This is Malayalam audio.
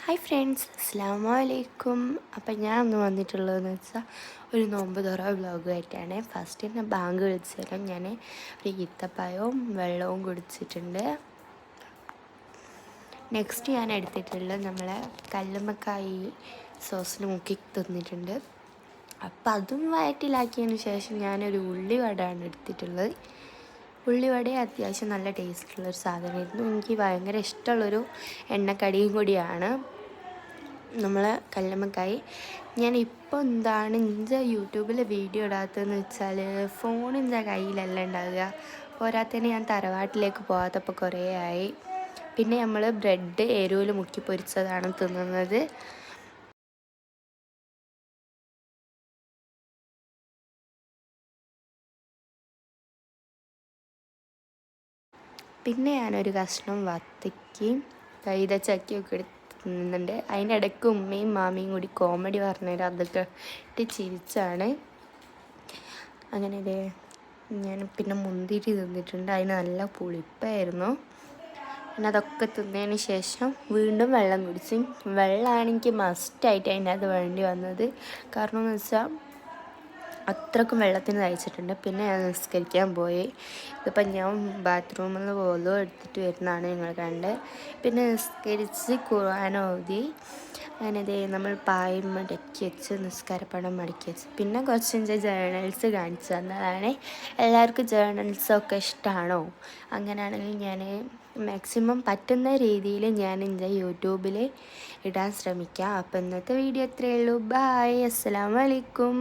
ഹായ് ഫ്രണ്ട്സ്, അസ്സലാമു അലൈക്കും. അപ്പം ഞാൻ ഒന്ന് വന്നിട്ടുള്ളതെന്ന് വെച്ചാൽ ഒരു നോമ്പ് തുറ വ്ലോഗുമായിട്ടാണ്. ഫസ്റ്റ് തന്നെ ബാങ്ക് വിളിച്ചാലും ഞാൻ ഒരു ഈത്തപ്പഴവും വെള്ളവും കുടിച്ചിട്ടുണ്ട്. നെക്സ്റ്റ് ഞാൻ എടുത്തിട്ടുള്ളത് നമ്മളെ കല്ലുമ്മക്കായി സോസിൽ മുക്കി തിന്നിട്ടുണ്ട്. അപ്പം അതും വയറ്റിലാക്കിയതിന് ശേഷം ഞാനൊരു ഉള്ളിവടയാണ് എടുത്തിട്ടുള്ളത്. ഉള്ളിവട അത്യാവശ്യം നല്ല ടേസ്റ്റുള്ളൊരു സാധനമായിരുന്നു. എനിക്ക് ഭയങ്കര ഇഷ്ടമുള്ളൊരു എണ്ണക്കടിയും കൂടിയാണ് നമ്മൾ കല്ലുമ്മക്കായി. ഞാനിപ്പോൾ എന്താണ് യൂട്യൂബിൽ വീഡിയോ ഇടാത്തതെന്ന് വെച്ചാൽ ഫോൺ കയ്യിലല്ല ഉണ്ടാവുക. പോരാത്തതിന് ഞാൻ തറവാട്ടിലേക്ക് പോകാത്തപ്പോൾ കുറേ ആയി. പിന്നെ നമ്മൾ ബ്രെഡ് എരുവിൽ മുക്കി പൊരിച്ചതാണ് തിന്നുന്നത്. പിന്നെ ഞാനൊരു കഷ്ണം വത്തക്കയും കൈതച്ചക്കയൊക്കെ എടുത്ത് തിന്നുന്നുണ്ട്. അതിനിടയ്ക്ക് ഉമ്മയും മാമിയും കൂടി കോമഡി പറഞ്ഞുതരാം, അതൊക്കെ ഇട്ട് ചിരിച്ചാണ്. അങ്ങനെ ഞാൻ പിന്നെ മുന്തിരി തിന്നിട്ടുണ്ട്. അതിന് നല്ല പുളിപ്പായിരുന്നു. പിന്നെ അതൊക്കെ തിന്നതിന് ശേഷം വീണ്ടും വെള്ളം കുടിച്ചു. വെള്ളമാണെങ്കിൽ മസ്റ്റായിട്ട് അതിൻ്റെ അത് വേണ്ടി വന്നത്. കാരണം എന്ന് വെച്ചാൽ അത്രക്കും വെള്ളത്തിന് തയ്ച്ചിട്ടുണ്ട്. പിന്നെ ഞാൻ നിസ്കരിക്കാൻ പോയി. ഇതിപ്പം ഞാൻ ബാത്റൂമിൽ നിന്ന് പോലും എടുത്തിട്ട് വരുന്നതാണ് നിങ്ങൾ കണ്ട്. പിന്നെ നിസ്കരിച്ച് ഖുർആൻ ഓതി. അങ്ങനെ നമ്മൾ പായും മടക്കി വെച്ച് നിസ്കാരപ്പടം മടക്കി വെച്ച് പിന്നെ കുറച്ച് ജേർണൽസ് കാണിച്ചു തന്നതാണ്. എല്ലാവർക്കും ജേർണൽസൊക്കെ ഇഷ്ടമാണോ? അങ്ങനെയാണെങ്കിൽ ഞാൻ മാക്സിമം പറ്റുന്ന രീതിയിൽ ഞാൻ യൂട്യൂബിൽ ഇടാൻ ശ്രമിക്കാം. അപ്പോൾ ഇന്നത്തെ വീഡിയോ ഇത്രയേ ഉള്ളൂ. ബായ്, അസ്സലാമു അലൈക്കും.